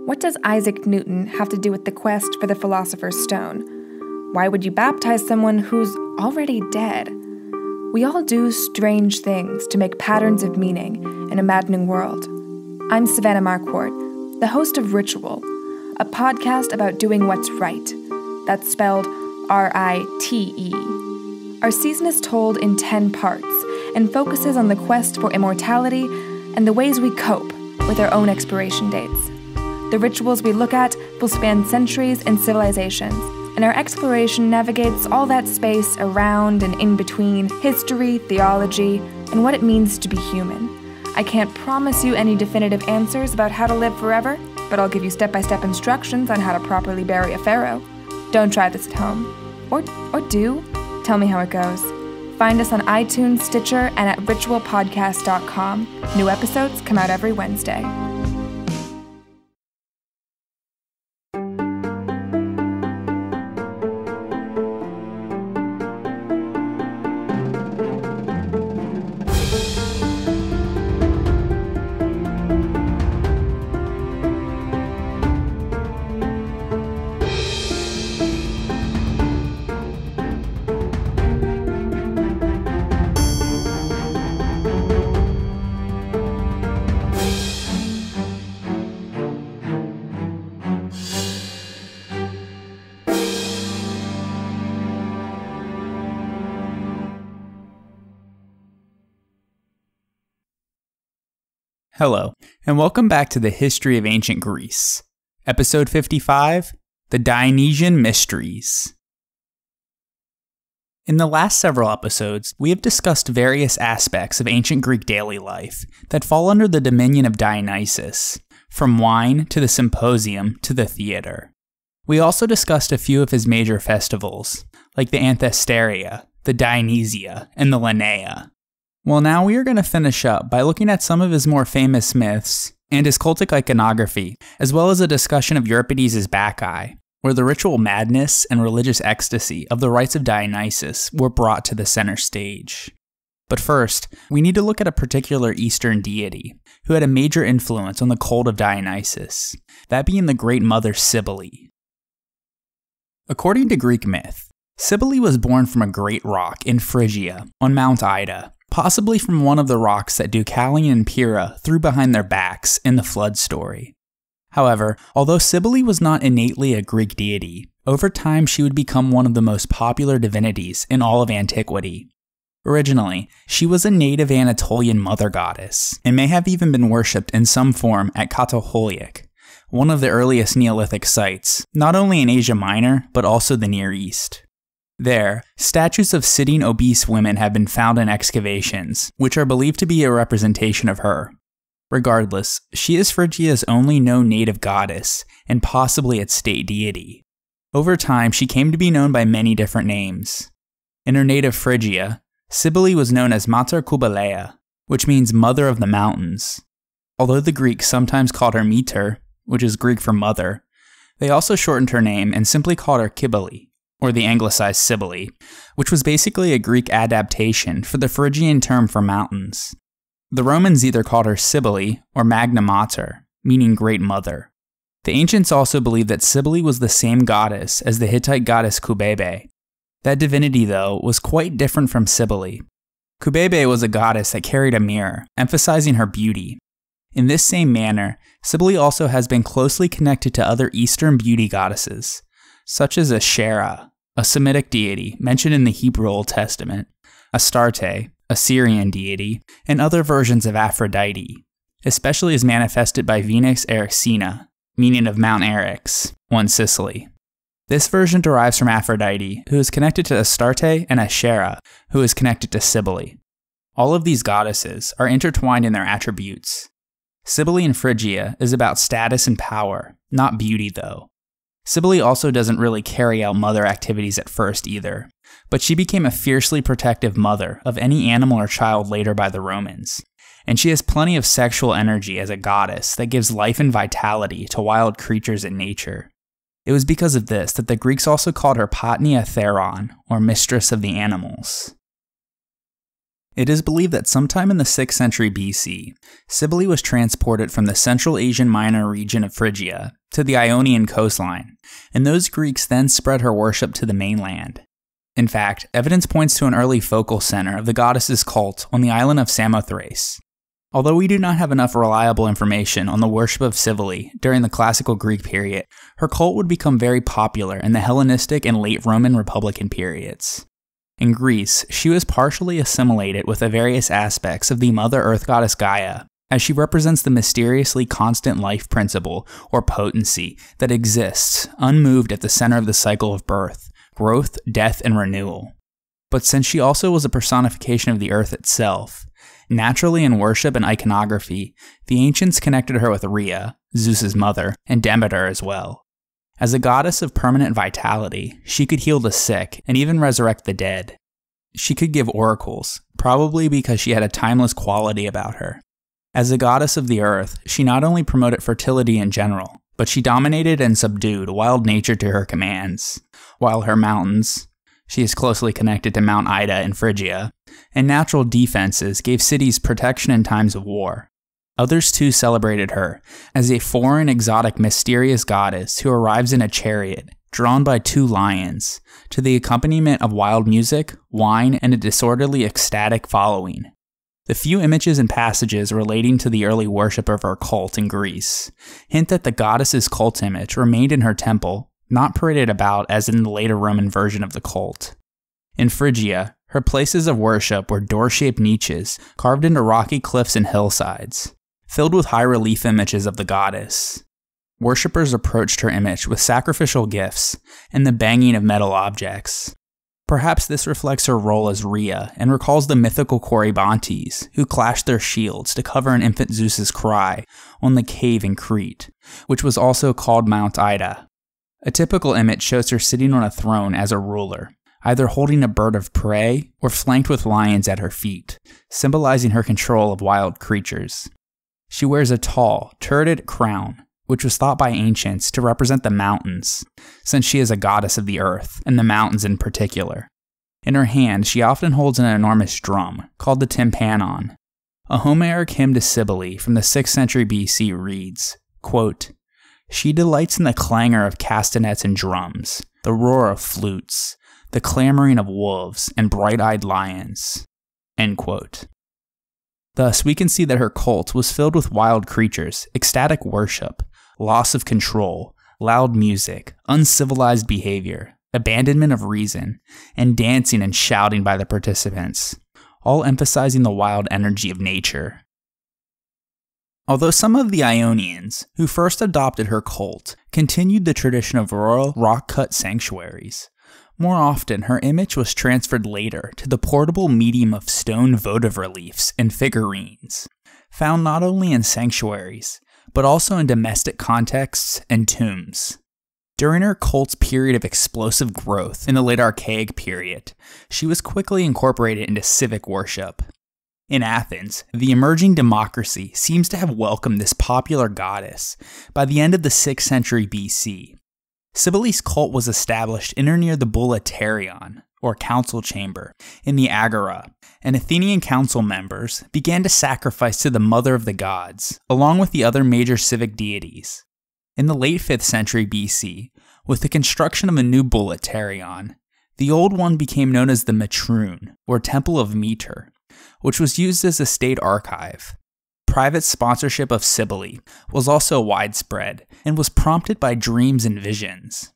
What does Isaac Newton have to do with the quest for the Philosopher's Stone? Why would you baptize someone who's already dead? We all do strange things to make patterns of meaning in a maddening world. I'm Savannah Marquardt, the host of Ritual, a podcast about doing what's right. That's spelled R-I-T-E. Our season is told in 10 parts and focuses on the quest for immortality and the ways we cope with our own expiration dates. The rituals we look at will span centuries and civilizations, and our exploration navigates all that space around and in between history, theology, and what it means to be human. I can't promise you any definitive answers about how to live forever, but I'll give you step-by-step instructions on how to properly bury a pharaoh. Don't try this at home. Or do. Tell me how it goes. Find us on iTunes, Stitcher, and at ritualpodcast.com. New episodes come out every Wednesday. Hello, and welcome back to the History of Ancient Greece. Episode 55, The Dionysian Mysteries. In the last several episodes, we have discussed various aspects of ancient Greek daily life that fall under the dominion of Dionysus, from wine to the symposium to the theater. We also discussed a few of his major festivals, like the Anthesteria, the Dionysia, and the Linnea. Well, now we are going to finish up by looking at some of his more famous myths and his cultic iconography, as well as a discussion of Euripides Bacchae, where the ritual madness and religious ecstasy of the rites of Dionysus were brought to the center stage. But first, we need to look at a particular Eastern deity who had a major influence on the cult of Dionysus, that being the Great Mother Cybele. According to Greek myth, Cybele was born from a great rock in Phrygia on Mount Ida, possibly from one of the rocks that Deucalion and Pyrrha threw behind their backs in the flood story. However, although Cybele was not innately a Greek deity, over time she would become one of the most popular divinities in all of antiquity. Originally, she was a native Anatolian mother goddess, and may have even been worshipped in some form at Katoholik, one of the earliest Neolithic sites, not only in Asia Minor, but also the Near East. There, statues of sitting obese women have been found in excavations, which are believed to be a representation of her. Regardless, she is Phrygia's only known native goddess, and possibly its state deity. Over time, she came to be known by many different names. In her native Phrygia, Cybele was known as Mater Kubaleia, which means Mother of the Mountains. Although the Greeks sometimes called her Meter, which is Greek for mother, they also shortened her name and simply called her Cybele, or the anglicized Cybele, which was basically a Greek adaptation for the Phrygian term for mountains. The Romans either called her Cybele or Magna Mater, meaning Great Mother. The ancients also believed that Cybele was the same goddess as the Hittite goddess Kubebe. That divinity, though, was quite different from Cybele. Kubebe was a goddess that carried a mirror, emphasizing her beauty. In this same manner, Cybele also has been closely connected to other Eastern beauty goddesses, such as Asherah, a Semitic deity mentioned in the Hebrew Old Testament, Astarte, a Syrian deity, and other versions of Aphrodite, especially as manifested by Venus Eryxina, meaning of Mount Eryx, on Sicily. This version derives from Aphrodite, who is connected to Astarte, and Asherah, who is connected to Cybele. All of these goddesses are intertwined in their attributes. Cybele in Phrygia is about status and power, not beauty though. Cybele also doesn't really carry out mother activities at first either, but she became a fiercely protective mother of any animal or child later by the Romans, and she has plenty of sexual energy as a goddess that gives life and vitality to wild creatures in nature. It was because of this that the Greeks also called her Patnia Theron, or Mistress of the Animals. It is believed that sometime in the 6th century BC, Cybele was transported from the Central Asian Minor region of Phrygia to the Ionian coastline, and those Greeks then spread her worship to the mainland. In fact, evidence points to an early focal center of the goddess's cult on the island of Samothrace. Although we do not have enough reliable information on the worship of Cybele during the classical Greek period, her cult would become very popular in the Hellenistic and late Roman Republican periods. In Greece, she was partially assimilated with the various aspects of the Mother Earth goddess Gaia, as she represents the mysteriously constant life principle or potency that exists, unmoved at the center of the cycle of birth, growth, death, and renewal. But since she also was a personification of the earth itself, naturally in worship and iconography, the ancients connected her with Rhea, Zeus's mother, and Demeter as well. As a goddess of permanent vitality, she could heal the sick and even resurrect the dead. She could give oracles, probably because she had a timeless quality about her. As a goddess of the earth, she not only promoted fertility in general, but she dominated and subdued wild nature to her commands, while her mountains, she is closely connected to Mount Ida in Phrygia, and natural defenses gave cities protection in times of war. Others too celebrated her as a foreign, exotic, mysterious goddess who arrives in a chariot, drawn by 2 lions, to the accompaniment of wild music, wine, and a disorderly, ecstatic following. The few images and passages relating to the early worship of her cult in Greece hint that the goddess's cult image remained in her temple, not paraded about as in the later Roman version of the cult. In Phrygia, her places of worship were door-shaped niches carved into rocky cliffs and hillsides, filled with high-relief images of the goddess. Worshippers approached her image with sacrificial gifts and the banging of metal objects. Perhaps this reflects her role as Rhea and recalls the mythical Corybantes who clashed their shields to cover an infant Zeus's cry on the cave in Crete, which was also called Mount Ida. A typical image shows her sitting on a throne as a ruler, either holding a bird of prey or flanked with lions at her feet, symbolizing her control of wild creatures. She wears a tall, turreted crown, which was thought by ancients to represent the mountains, since she is a goddess of the earth, and the mountains in particular. In her hand, she often holds an enormous drum, called the tympanon. A Homeric hymn to Cybele from the 6th century BC reads, quote, "She delights in the clangor of castanets and drums, the roar of flutes, the clamoring of wolves and bright-eyed lions." End quote. Thus, we can see that her cult was filled with wild creatures, ecstatic worship, loss of control, loud music, uncivilized behavior, abandonment of reason, and dancing and shouting by the participants, all emphasizing the wild energy of nature. Although some of the Ionians, who first adopted her cult, continued the tradition of royal rock-cut sanctuaries, more often her image was transferred later to the portable medium of stone votive reliefs and figurines, found not only in sanctuaries, but also in domestic contexts and tombs. During her cult's period of explosive growth in the late Archaic period, she was quickly incorporated into civic worship. In Athens, the emerging democracy seems to have welcomed this popular goddess by the end of the 6th century BC. Cybele's cult was established in or near the Bouleuterion, or council chamber, in the Agora, and Athenian council members began to sacrifice to the Mother of the Gods, along with the other major civic deities. In the late 5th century BC, with the construction of a new Bouleuterion, the old one became known as the Metroon, or Temple of Meter, which was used as a state archive. Private sponsorship of Cybele was also widespread and was prompted by dreams and visions.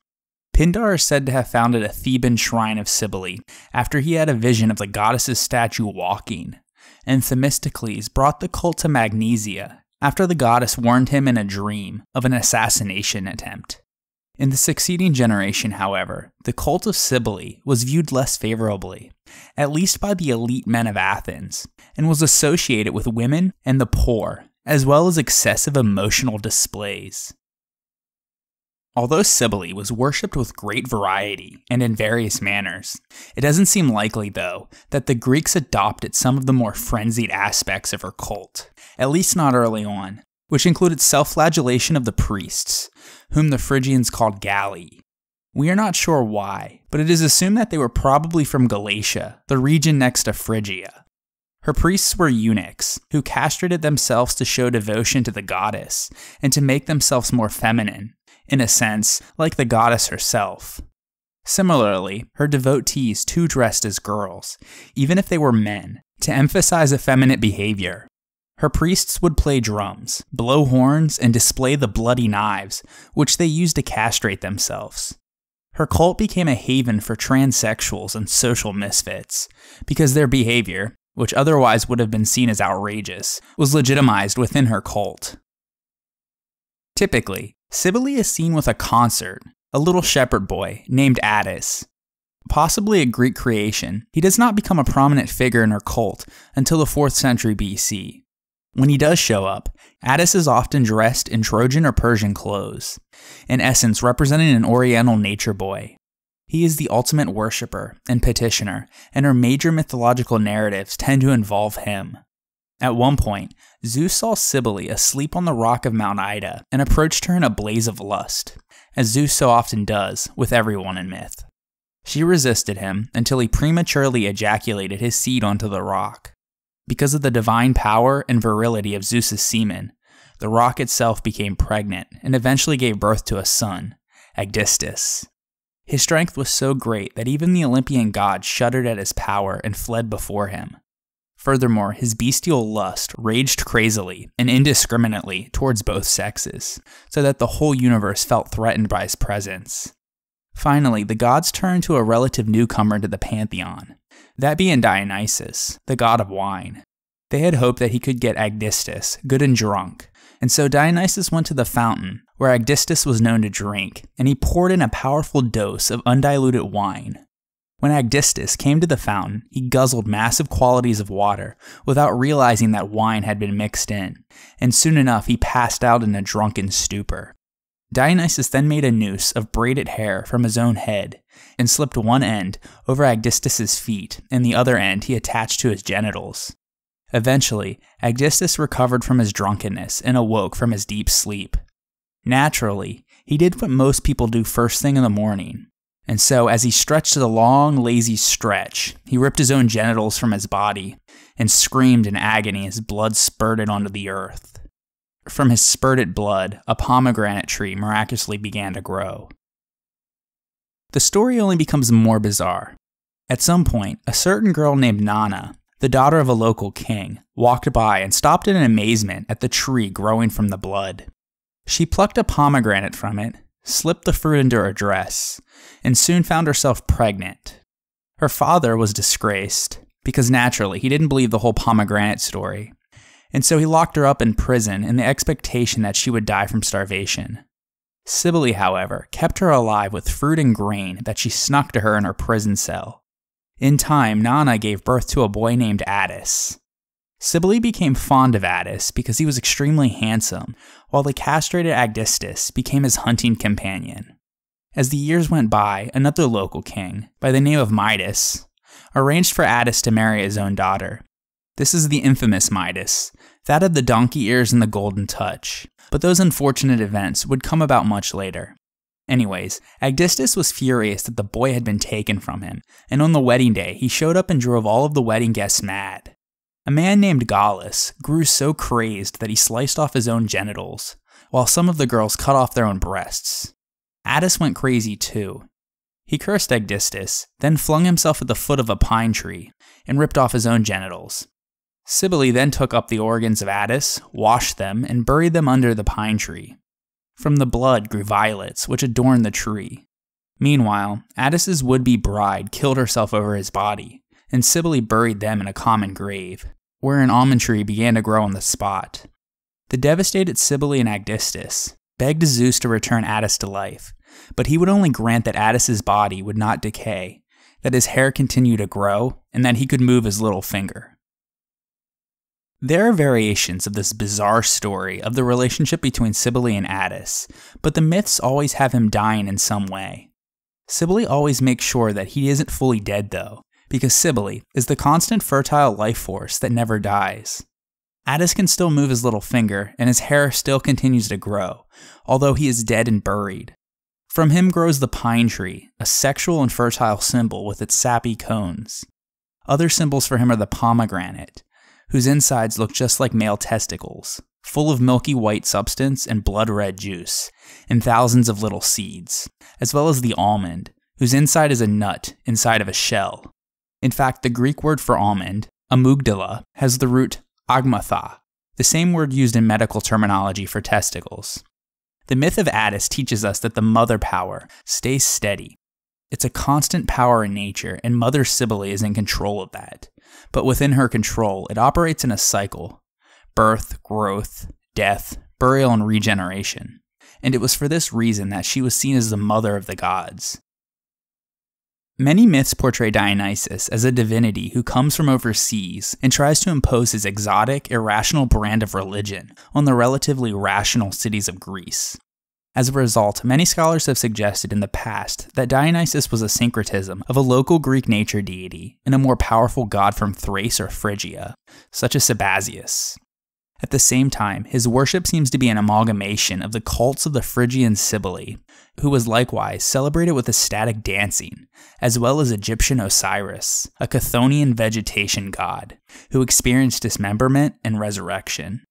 Pindar is said to have founded a Theban shrine of Cybele after he had a vision of the goddess's statue walking, and Themistocles brought the cult to Magnesia after the goddess warned him in a dream of an assassination attempt. In the succeeding generation, however, the cult of Cybele was viewed less favorably, at least by the elite men of Athens, and was associated with women and the poor, as well as excessive emotional displays. Although Cybele was worshipped with great variety and in various manners, it doesn't seem likely, though, that the Greeks adopted some of the more frenzied aspects of her cult, at least not early on, which included self-flagellation of the priests, whom the Phrygians called Galli. We are not sure why, but it is assumed that they were probably from Galatia, the region next to Phrygia. Her priests were eunuchs, who castrated themselves to show devotion to the goddess and to make themselves more feminine, in a sense, like the goddess herself. Similarly, her devotees too dressed as girls, even if they were men, to emphasize effeminate behavior. Her priests would play drums, blow horns, and display the bloody knives, which they used to castrate themselves. Her cult became a haven for transsexuals and social misfits, because their behavior, which otherwise would have been seen as outrageous, was legitimized within her cult. Typically, Cybele is seen with a consort, a little shepherd boy named Attis. Possibly a Greek creation, he does not become a prominent figure in her cult until the 4th century BC. When he does show up, Attis is often dressed in Trojan or Persian clothes, in essence representing an Oriental nature boy. He is the ultimate worshipper and petitioner, and her major mythological narratives tend to involve him. At one point, Zeus saw Cybele asleep on the rock of Mount Ida and approached her in a blaze of lust, as Zeus so often does with everyone in myth. She resisted him until he prematurely ejaculated his seed onto the rock. Because of the divine power and virility of Zeus's semen, the rock itself became pregnant and eventually gave birth to a son, Aegisthus. His strength was so great that even the Olympian gods shuddered at his power and fled before him. Furthermore, his bestial lust raged crazily and indiscriminately towards both sexes, so that the whole universe felt threatened by his presence. Finally, the gods turned to a relative newcomer to the pantheon, that being Dionysus, the god of wine. They had hoped that he could get Aegisthus good and drunk, and so Dionysus went to the fountain, where Aegisthus was known to drink, and he poured in a powerful dose of undiluted wine. When Aegisthus came to the fountain, he guzzled massive quantities of water without realizing that wine had been mixed in, and soon enough he passed out in a drunken stupor. Dionysus then made a noose of braided hair from his own head, and slipped one end over Aegisthus's feet, and the other end he attached to his genitals. Eventually, Aegisthus recovered from his drunkenness and awoke from his deep sleep. Naturally, he did what most people do first thing in the morning, and so as he stretched the long, lazy stretch, he ripped his own genitals from his body, and screamed in agony as blood spurted onto the earth. From his spurted blood, a pomegranate tree miraculously began to grow. The story only becomes more bizarre. At some point, a certain girl named Nana, the daughter of a local king, walked by and stopped in amazement at the tree growing from the blood. She plucked a pomegranate from it, slipped the fruit into her dress, and soon found herself pregnant. Her father was disgraced, because naturally he didn't believe the whole pomegranate story, and so he locked her up in prison in the expectation that she would die from starvation. Cybele, however, kept her alive with fruit and grain that she snuck to her in her prison cell. In time, Nana gave birth to a boy named Attis. Cybele became fond of Attis because he was extremely handsome, while the castrated Aegisthus became his hunting companion. As the years went by, another local king, by the name of Midas, arranged for Attis to marry his own daughter. This is the infamous Midas, that of the donkey ears and the golden touch, but those unfortunate events would come about much later. Anyways, Aegisthus was furious that the boy had been taken from him, and on the wedding day he showed up and drove all of the wedding guests mad. A man named Gallus grew so crazed that he sliced off his own genitals, while some of the girls cut off their own breasts. Attis went crazy too. He cursed Aegisthus, then flung himself at the foot of a pine tree, and ripped off his own genitals. Cybele then took up the organs of Attis, washed them, and buried them under the pine tree. From the blood grew violets, which adorned the tree. Meanwhile, Attis's would-be bride killed herself over his body, and Cybele buried them in a common grave, where an almond tree began to grow on the spot. The devastated Cybele and Aegisthus begged Zeus to return Attis to life, but he would only grant that Attis's body would not decay, that his hair continued to grow, and that he could move his little finger. There are variations of this bizarre story of the relationship between Cybele and Attis, but the myths always have him dying in some way. Cybele always makes sure that he isn't fully dead though, because Cybele is the constant fertile life force that never dies. Attis can still move his little finger, and his hair still continues to grow, although he is dead and buried. From him grows the pine tree, a sexual and fertile symbol with its sappy cones. Other symbols for him are the pomegranate, whose insides look just like male testicles, full of milky white substance and blood-red juice, and thousands of little seeds, as well as the almond, whose inside is a nut inside of a shell. In fact, the Greek word for almond, amygdala, has the root agmatha, the same word used in medical terminology for testicles. The myth of Attis teaches us that the mother power stays steady. It's a constant power in nature, and Mother Cybele is in control of that. But within her control, it operates in a cycle: birth, growth, death, burial, and regeneration. And it was for this reason that she was seen as the mother of the gods. Many myths portray Dionysus as a divinity who comes from overseas and tries to impose his exotic, irrational brand of religion on the relatively rational cities of Greece. As a result, many scholars have suggested in the past that Dionysus was a syncretism of a local Greek nature deity and a more powerful god from Thrace or Phrygia, such as Sabazius. At the same time, his worship seems to be an amalgamation of the cults of the Phrygian Cybele, who was likewise celebrated with ecstatic dancing, as well as Egyptian Osiris, a Chthonian vegetation god, who experienced dismemberment and resurrection.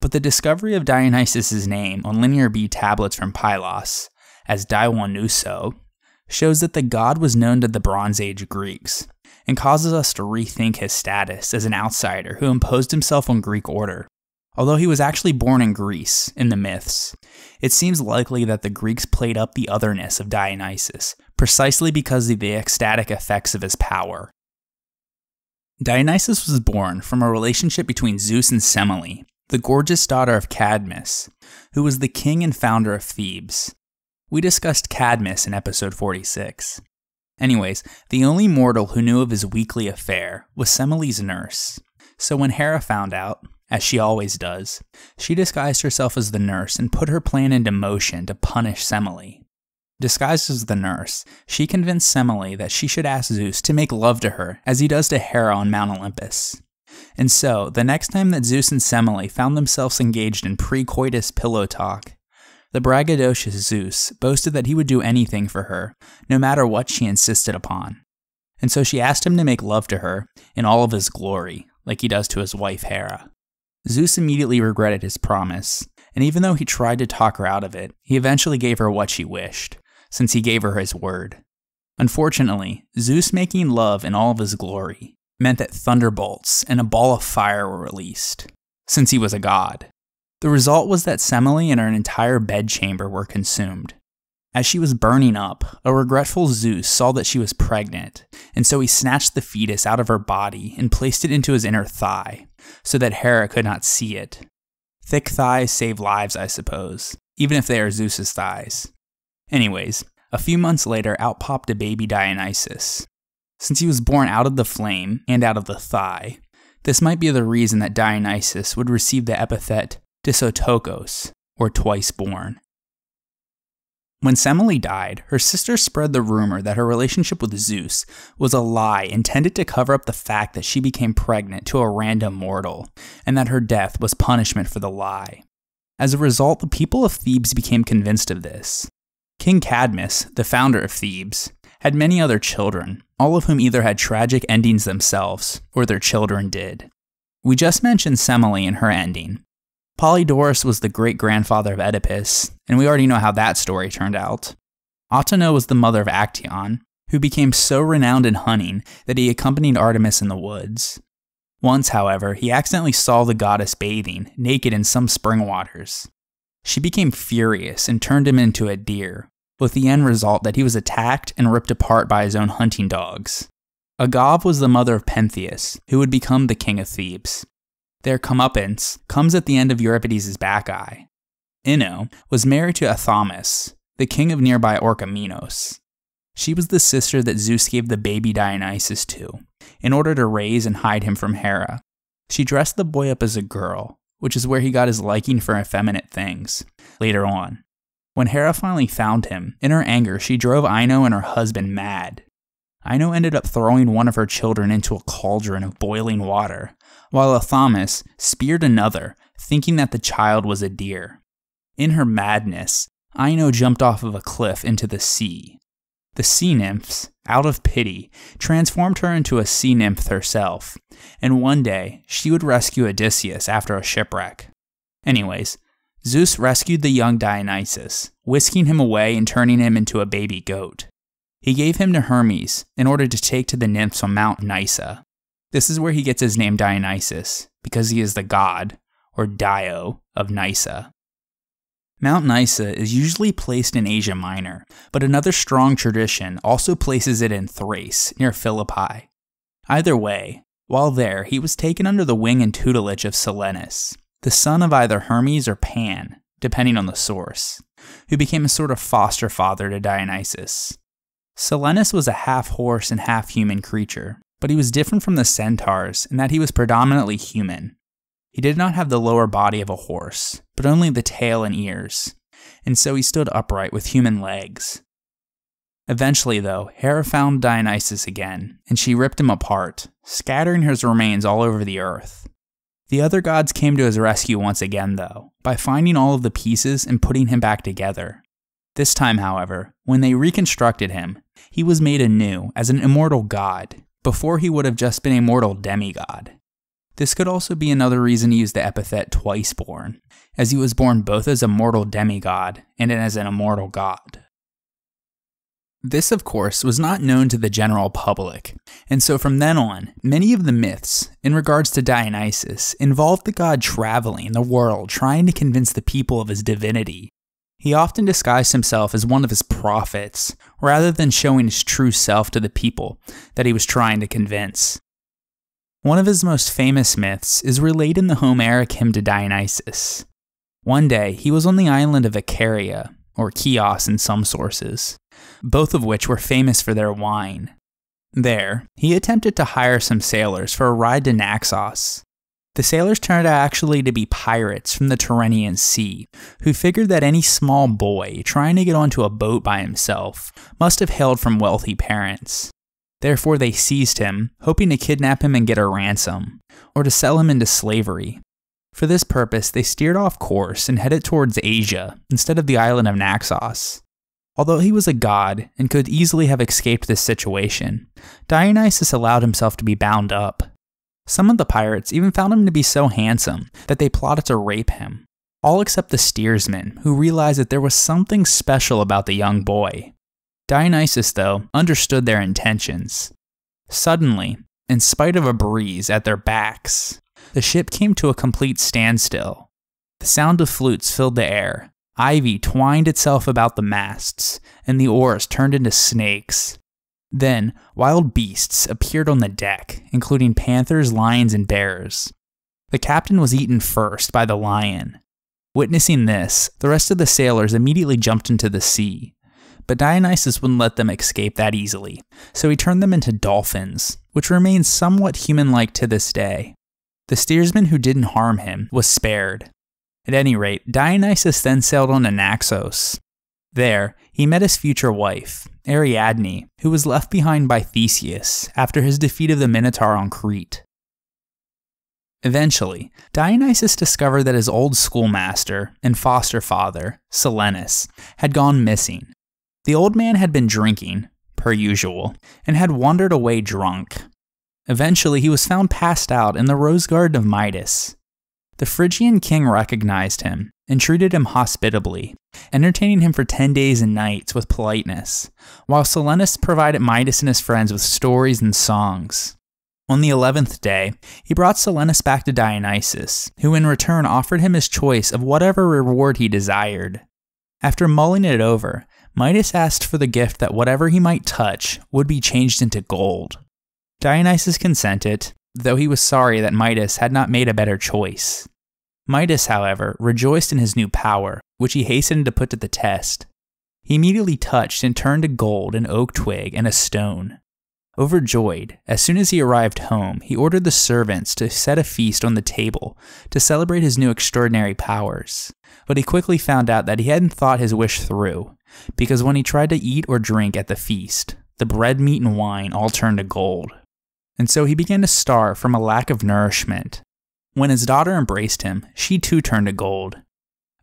But the discovery of Dionysus' name on Linear B tablets from Pylos, as Dionyso, shows that the god was known to the Bronze Age Greeks, and causes us to rethink his status as an outsider who imposed himself on Greek order. Although he was actually born in Greece, in the myths, it seems likely that the Greeks played up the otherness of Dionysus, precisely because of the ecstatic effects of his power. Dionysus was born from a relationship between Zeus and Semele, the gorgeous daughter of Cadmus, who was the king and founder of Thebes. We discussed Cadmus in episode 46. Anyways, the only mortal who knew of his weekly affair was Semele's nurse. So when Hera found out, as she always does, she disguised herself as the nurse and put her plan into motion to punish Semele. Disguised as the nurse, she convinced Semele that she should ask Zeus to make love to her as he does to Hera on Mount Olympus. And so, the next time that Zeus and Semele found themselves engaged in pre-coitus pillow talk, the braggadocious Zeus boasted that he would do anything for her, no matter what she insisted upon. And so she asked him to make love to her in all of his glory, like he does to his wife Hera. Zeus immediately regretted his promise, and even though he tried to talk her out of it, he eventually gave her what she wished, since he gave her his word. Unfortunately, Zeus making love in all of his glory meant that thunderbolts and a ball of fire were released, since he was a god. The result was that Semele and her entire bedchamber were consumed. As she was burning up, a regretful Zeus saw that she was pregnant, and so he snatched the fetus out of her body and placed it into his inner thigh, so that Hera could not see it. Thick thighs save lives, I suppose, even if they are Zeus's thighs. Anyways, a few months later out popped a baby Dionysus. Since he was born out of the flame and out of the thigh, this might be the reason that Dionysus would receive the epithet Disotokos, or twice born. When Semele died, her sister spread the rumor that her relationship with Zeus was a lie intended to cover up the fact that she became pregnant to a random mortal, and that her death was punishment for the lie. As a result, the people of Thebes became convinced of this. King Cadmus, the founder of Thebes, had many other children, all of whom either had tragic endings themselves, or their children did. We just mentioned Semele and her ending. Polydorus was the great-grandfather of Oedipus, and we already know how that story turned out. Autonoe was the mother of Actaeon, who became so renowned in hunting that he accompanied Artemis in the woods. Once, however, he accidentally saw the goddess bathing, naked in some spring waters. She became furious and turned him into a deer, with the end result that he was attacked and ripped apart by his own hunting dogs. Agave was the mother of Pentheus, who would become the king of Thebes. Their comeuppance comes at the end of Euripides Bacchae. Ino was married to Athamas, the king of nearby Orchomenos. She was the sister that Zeus gave the baby Dionysus to, in order to raise and hide him from Hera. She dressed the boy up as a girl, which is where he got his liking for effeminate things, later on. When Hera finally found him, in her anger she drove Ino and her husband mad. Ino ended up throwing one of her children into a cauldron of boiling water, while Athamas speared another, thinking that the child was a deer. In her madness, Ino jumped off of a cliff into the sea. The sea nymphs, out of pity, transformed her into a sea nymph herself, and one day she would rescue Odysseus after a shipwreck. Anyways, Zeus rescued the young Dionysus, whisking him away and turning him into a baby goat. He gave him to Hermes in order to take to the nymphs on Mount Nysa. This is where he gets his name Dionysus, because he is the god, or Dio, of Nysa. Mount Nysa is usually placed in Asia Minor, but another strong tradition also places it in Thrace, near Philippi. Either way, while there, he was taken under the wing and tutelage of Silenus, the son of either Hermes or Pan, depending on the source, who became a sort of foster father to Dionysus. Silenus was a half-horse and half-human creature, but he was different from the centaurs in that he was predominantly human. He did not have the lower body of a horse, but only the tail and ears, and so he stood upright with human legs. Eventually, though, Hera found Dionysus again, and she ripped him apart, scattering his remains all over the earth. The other gods came to his rescue once again, though, by finding all of the pieces and putting him back together. This time, however, when they reconstructed him, he was made anew as an immortal god, before he would have just been a mortal demigod. This could also be another reason to use the epithet twice-born, as he was born both as a mortal demigod and as an immortal god. This, of course, was not known to the general public, and so from then on, many of the myths, in regards to Dionysus, involved the god traveling the world trying to convince the people of his divinity. He often disguised himself as one of his prophets, rather than showing his true self to the people that he was trying to convince. One of his most famous myths is relayed in the Homeric hymn to Dionysus. One day, he was on the island of Icaria, or Chios in some sources, both of which were famous for their wine. There, he attempted to hire some sailors for a ride to Naxos. The sailors turned out actually to be pirates from the Tyrrhenian Sea, who figured that any small boy trying to get onto a boat by himself must have hailed from wealthy parents. Therefore, they seized him, hoping to kidnap him and get a ransom, or to sell him into slavery. For this purpose, they steered off course and headed towards Asia instead of the island of Naxos. Although he was a god and could easily have escaped this situation, Dionysus allowed himself to be bound up. Some of the pirates even found him to be so handsome that they plotted to rape him, all except the steersman, who realized that there was something special about the young boy. Dionysus, though, understood their intentions. Suddenly, in spite of a breeze at their backs, the ship came to a complete standstill. The sound of flutes filled the air, ivy twined itself about the masts, and the oars turned into snakes. Then, wild beasts appeared on the deck, including panthers, lions, and bears. The captain was eaten first by the lion. Witnessing this, the rest of the sailors immediately jumped into the sea. But Dionysus wouldn't let them escape that easily, so he turned them into dolphins, which remain somewhat human-like to this day. The steersman who didn't harm him was spared. At any rate, Dionysus then sailed on to Naxos. There, he met his future wife, Ariadne, who was left behind by Theseus after his defeat of the Minotaur on Crete. Eventually, Dionysus discovered that his old schoolmaster and foster father, Silenus, had gone missing. The old man had been drinking, per usual, and had wandered away drunk. Eventually, he was found passed out in the rose garden of Midas. The Phrygian king recognized him and treated him hospitably, entertaining him for 10 days and nights with politeness, while Silenus provided Midas and his friends with stories and songs. On the 11th day, he brought Silenus back to Dionysus, who in return offered him his choice of whatever reward he desired. After mulling it over, Midas asked for the gift that whatever he might touch would be changed into gold. Dionysus consented, though he was sorry that Midas had not made a better choice. Midas, however, rejoiced in his new power, which he hastened to put to the test. He immediately touched and turned to gold an oak twig and a stone. Overjoyed, as soon as he arrived home, he ordered the servants to set a feast on the table to celebrate his new extraordinary powers. But he quickly found out that he hadn't thought his wish through, because when he tried to eat or drink at the feast, the bread, meat, and wine all turned to gold. And so he began to starve from a lack of nourishment. When his daughter embraced him, she too turned to gold.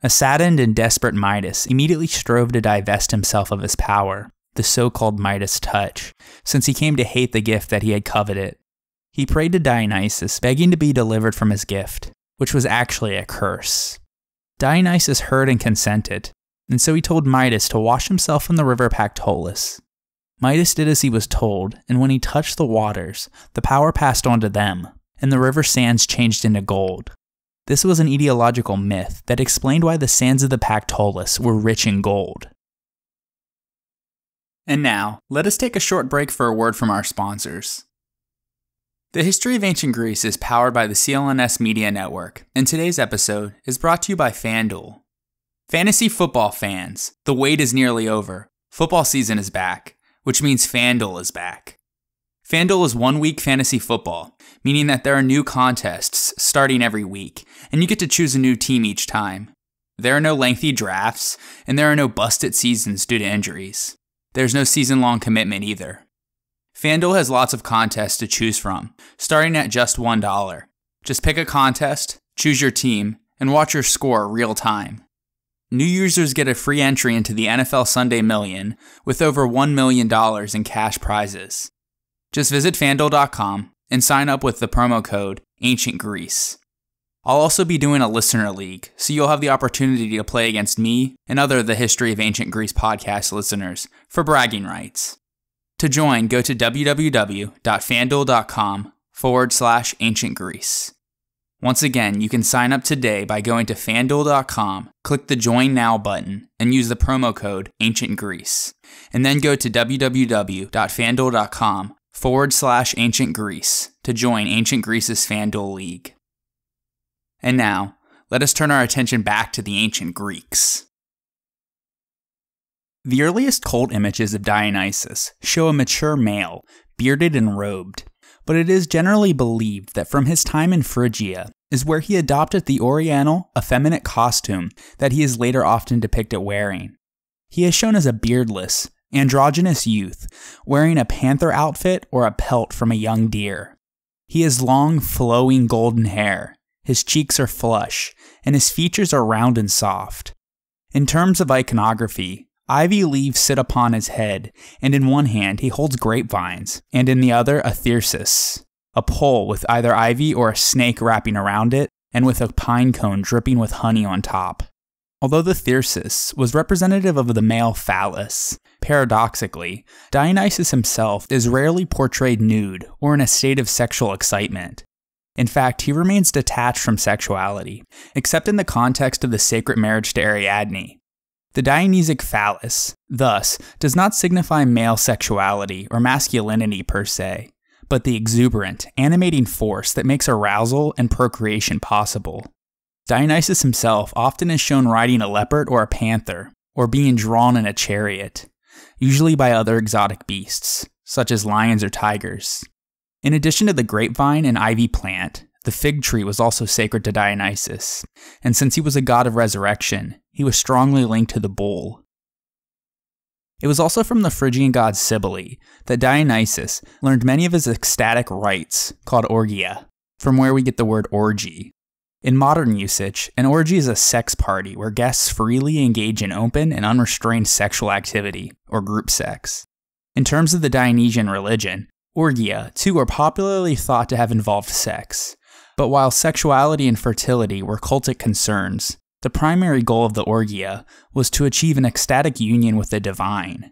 A saddened and desperate Midas immediately strove to divest himself of his power, the so-called Midas touch, since he came to hate the gift that he had coveted. He prayed to Dionysus, begging to be delivered from his gift, which was actually a curse. Dionysus heard and consented, and so he told Midas to wash himself in the river Pactolus. Midas did as he was told, and when he touched the waters, the power passed on to them, and the river sands changed into gold. This was an etiological myth that explained why the sands of the Pactolus were rich in gold. And now, let us take a short break for a word from our sponsors. The History of Ancient Greece is powered by the CLNS Media Network, and today's episode is brought to you by FanDuel. Fantasy football fans, the wait is nearly over. Football season is back, which means FanDuel is back. FanDuel is 1 week fantasy football, meaning that there are new contests starting every week, and you get to choose a new team each time. There are no lengthy drafts, and there are no busted seasons due to injuries. There's no season-long commitment either. FanDuel has lots of contests to choose from, starting at just $1. Just pick a contest, choose your team, and watch your score real time. New users get a free entry into the NFL Sunday Million with over $1 million in cash prizes. Just visit FanDuel.com and sign up with the promo code Ancient Greece. I'll also be doing a listener league, so you'll have the opportunity to play against me and other the History of Ancient Greece podcast listeners for bragging rights. To join, go to www.fanduel.com/Ancient Greece. Once again, you can sign up today by going to fanduel.com, click the Join Now button, and use the promo code Ancient Greece. And then go to www.fanduel.com/Ancient Greece to join Ancient Greece's FanDuel League. And now, let us turn our attention back to the ancient Greeks. The earliest cult images of Dionysus show a mature male, bearded and robed, but it is generally believed that from his time in Phrygia is where he adopted the oriental, effeminate costume that he is later often depicted wearing. He is shown as a beardless, androgynous youth, wearing a panther outfit or a pelt from a young deer. He has long, flowing golden hair, his cheeks are flush, and his features are round and soft. In terms of iconography, ivy leaves sit upon his head, and in one hand he holds grapevines, and in the other a thyrsus, a pole with either ivy or a snake wrapping around it, and with a pine cone dripping with honey on top. Although the thyrsus was representative of the male phallus, paradoxically, Dionysus himself is rarely portrayed nude or in a state of sexual excitement. In fact, he remains detached from sexuality, except in the context of the sacred marriage to Ariadne. The Dionysiac phallus, thus, does not signify male sexuality or masculinity per se, but the exuberant, animating force that makes arousal and procreation possible. Dionysus himself often is shown riding a leopard or a panther, or being drawn in a chariot, usually by other exotic beasts, such as lions or tigers. In addition to the grapevine and ivy plant, the fig tree was also sacred to Dionysus, and since he was a god of resurrection, he was strongly linked to the bull. It was also from the Phrygian god Cybele that Dionysus learned many of his ecstatic rites, called orgia, from where we get the word orgy. In modern usage, an orgy is a sex party where guests freely engage in open and unrestrained sexual activity, or group sex. In terms of the Dionysian religion, orgia, too, are popularly thought to have involved sex. But while sexuality and fertility were cultic concerns, the primary goal of the orgia was to achieve an ecstatic union with the divine.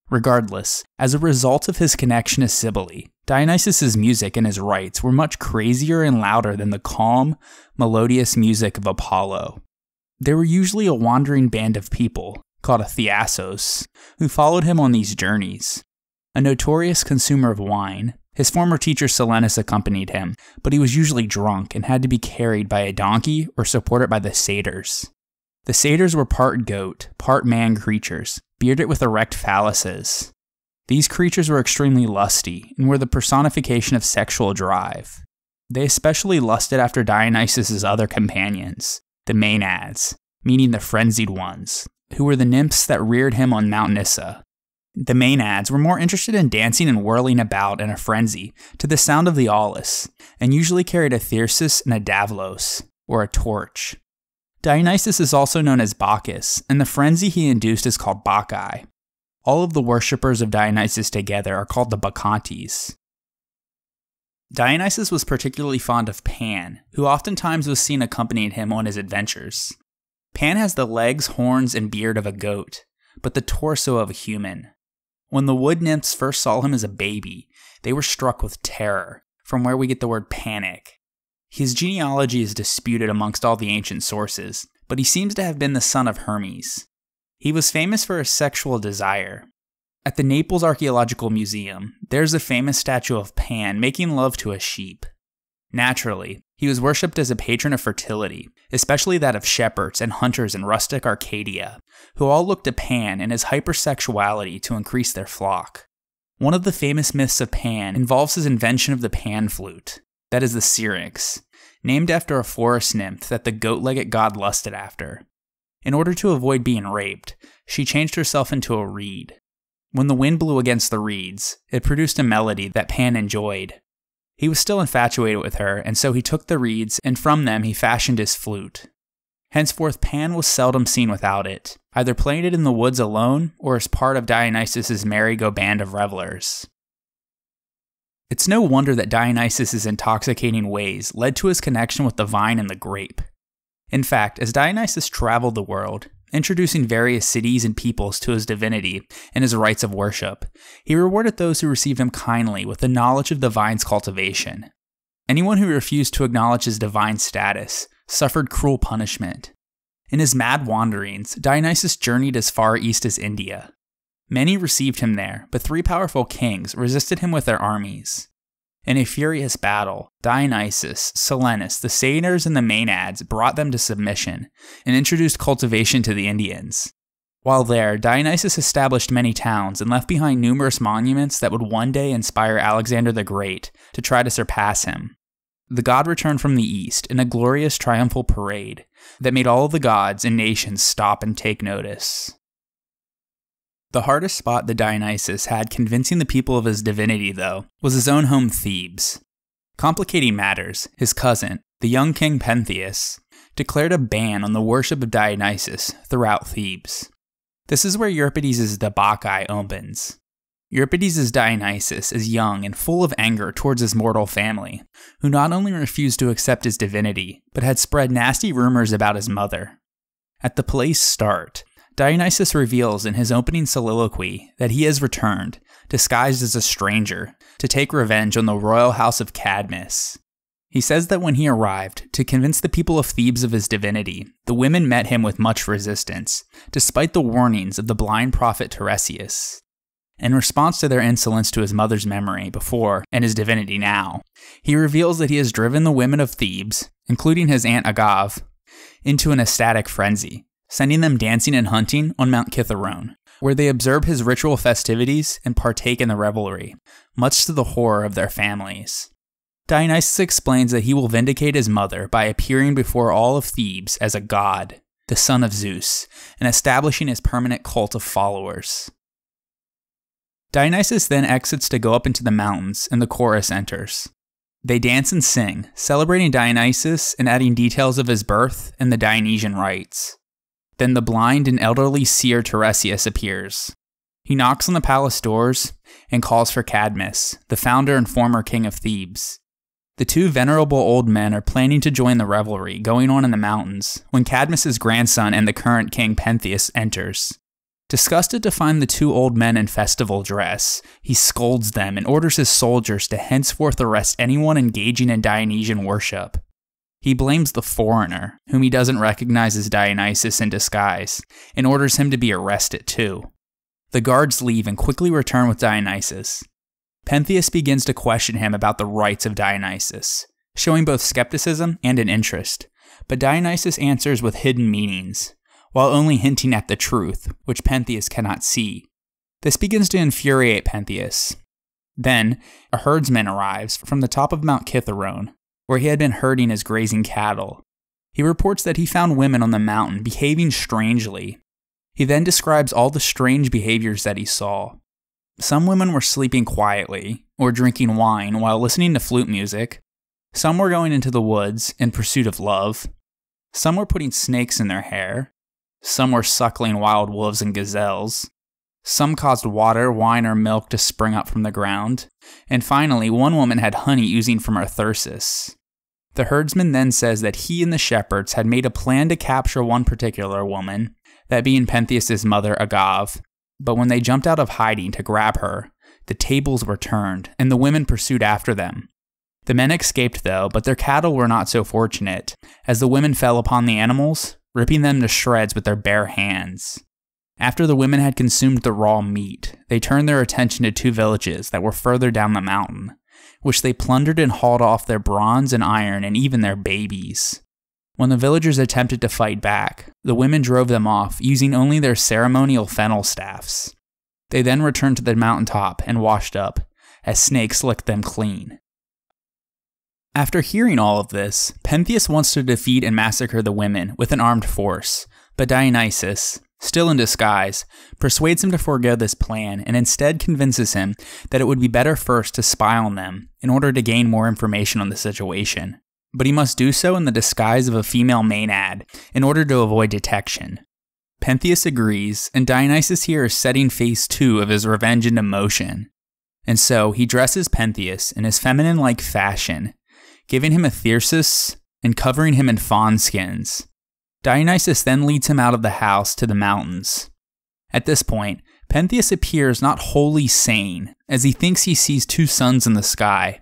Regardless, as a result of his connection to Cybele, Dionysus's music and his rites were much crazier and louder than the calm, melodious music of Apollo. They were usually a wandering band of people, called a Dionysos, who followed him on these journeys. A notorious consumer of wine, his former teacher Silenus accompanied him, but he was usually drunk and had to be carried by a donkey or supported by the satyrs. The satyrs were part goat, part man creatures, bearded with erect phalluses. These creatures were extremely lusty and were the personification of sexual drive. They especially lusted after Dionysus's other companions, the Maenads, meaning the frenzied ones, who were the nymphs that reared him on Mount Nysa. The Maenads were more interested in dancing and whirling about in a frenzy to the sound of the aulos, and usually carried a thyrsus and a davlos, or a torch. Dionysus is also known as Bacchus, and the frenzy he induced is called Bacchae. All of the worshippers of Dionysus together are called the Bacchantes. Dionysus was particularly fond of Pan, who oftentimes was seen accompanying him on his adventures. Pan has the legs, horns, and beard of a goat, but the torso of a human. When the wood nymphs first saw him as a baby, they were struck with terror, from where we get the word panic. His genealogy is disputed amongst all the ancient sources, but he seems to have been the son of Hermes. He was famous for his sexual desire. At the Naples Archaeological Museum, there's a famous statue of Pan making love to a sheep. Naturally, he was worshipped as a patron of fertility, especially that of shepherds and hunters in rustic Arcadia, who all looked to Pan and his hypersexuality to increase their flock. One of the famous myths of Pan involves his invention of the pan flute, that is the syrinx, named after a forest nymph that the goat-legged god lusted after. In order to avoid being raped, she changed herself into a reed. When the wind blew against the reeds, it produced a melody that Pan enjoyed. He was still infatuated with her, and so he took the reeds, and from them he fashioned his flute. Henceforth, Pan was seldom seen without it, either playing it in the woods alone, or as part of Dionysus' merry-go band of revelers. It's no wonder that Dionysus' intoxicating ways led to his connection with the vine and the grape. In fact, as Dionysus traveled the world, introducing various cities and peoples to his divinity and his rites of worship, he rewarded those who received him kindly with the knowledge of the vine's cultivation. Anyone who refused to acknowledge his divine status suffered cruel punishment. In his mad wanderings, Dionysus journeyed as far east as India. Many received him there, but 3 powerful kings resisted him with their armies. In a furious battle, Dionysus, Silenus, the satyrs, and the Maenads brought them to submission and introduced cultivation to the Indians. While there, Dionysus established many towns and left behind numerous monuments that would one day inspire Alexander the Great to try to surpass him. The god returned from the east in a glorious triumphal parade that made all of the gods and nations stop and take notice. The hardest spot that Dionysus had convincing the people of his divinity, though, was his own home Thebes. Complicating matters, his cousin, the young king Pentheus, declared a ban on the worship of Dionysus throughout Thebes. This is where Euripides' Bacchae opens. Euripides' Dionysus is young and full of anger towards his mortal family, who not only refused to accept his divinity, but had spread nasty rumors about his mother. At the play's start, Dionysus reveals in his opening soliloquy that he has returned, disguised as a stranger, to take revenge on the royal house of Cadmus. He says that when he arrived, to convince the people of Thebes of his divinity, the women met him with much resistance, despite the warnings of the blind prophet Tiresias. In response to their insolence to his mother's memory before and his divinity now, he reveals that he has driven the women of Thebes, including his aunt Agave, into an ecstatic frenzy, sending them dancing and hunting on Mount Kithaeron, where they observe his ritual festivities and partake in the revelry, much to the horror of their families. Dionysus explains that he will vindicate his mother by appearing before all of Thebes as a god, the son of Zeus, and establishing his permanent cult of followers. Dionysus then exits to go up into the mountains, and the chorus enters. They dance and sing, celebrating Dionysus and adding details of his birth and the Dionysian rites. Then the blind and elderly seer Tiresias appears. He knocks on the palace doors and calls for Cadmus, the founder and former king of Thebes. The 2 venerable old men are planning to join the revelry going on in the mountains when Cadmus's grandson and the current king Pentheus enters. Disgusted to find the 2 old men in festival dress, he scolds them and orders his soldiers to henceforth arrest anyone engaging in Dionysian worship. He blames the foreigner, whom he doesn't recognize as Dionysus in disguise, and orders him to be arrested too. The guards leave and quickly return with Dionysus. Pentheus begins to question him about the rites of Dionysus, showing both skepticism and an interest, but Dionysus answers with hidden meanings, while only hinting at the truth, which Pentheus cannot see. This begins to infuriate Pentheus. Then, a herdsman arrives from the top of Mount Kithaeron, where he had been herding his grazing cattle. He reports that he found women on the mountain behaving strangely. He then describes all the strange behaviors that he saw. Some women were sleeping quietly, or drinking wine while listening to flute music. Some were going into the woods in pursuit of love. Some were putting snakes in their hair. Some were suckling wild wolves and gazelles. Some caused water, wine, or milk to spring up from the ground. And finally, one woman had honey oozing from her thyrsus. The herdsman then says that he and the shepherds had made a plan to capture one particular woman, that being Pentheus' mother, Agave. But when they jumped out of hiding to grab her, the tables were turned, and the women pursued after them. The men escaped though, but their cattle were not so fortunate, as the women fell upon the animals, ripping them to shreds with their bare hands. After the women had consumed the raw meat, they turned their attention to 2 villages that were further down the mountain, which they plundered and hauled off their bronze and iron and even their babies. When the villagers attempted to fight back, the women drove them off using only their ceremonial fennel staffs. They then returned to the mountaintop and washed up, as snakes licked them clean. After hearing all of this, Pentheus wants to defeat and massacre the women with an armed force, but Dionysus, still in disguise, persuades him to forego this plan and instead convinces him that it would be better first to spy on them in order to gain more information on the situation. But he must do so in the disguise of a female maenad in order to avoid detection. Pentheus agrees, and Dionysus here is setting phase 2 of his revenge into motion. And so he dresses Pentheus in his feminine-like fashion, giving him a thyrsus and covering him in fawn skins. Dionysus then leads him out of the house to the mountains. At this point, Pentheus appears not wholly sane, as he thinks he sees 2 suns in the sky,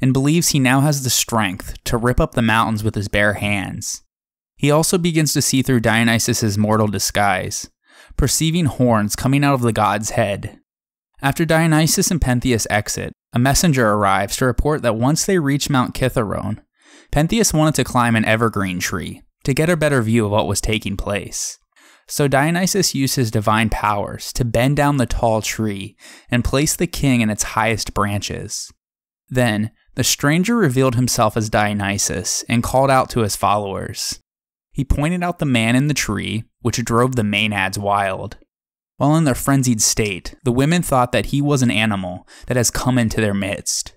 and believes he now has the strength to rip up the mountains with his bare hands. He also begins to see through Dionysus' mortal disguise, perceiving horns coming out of the god's head. After Dionysus and Pentheus exit, a messenger arrives to report that once they reach Mount Kithaeron, Pentheus wanted to climb an evergreen tree to get a better view of what was taking place. So Dionysus used his divine powers to bend down the tall tree and place the king in its highest branches. Then, the stranger revealed himself as Dionysus and called out to his followers. He pointed out the man in the tree, which drove the maenads wild. While in their frenzied state, the women thought that he was an animal that has come into their midst.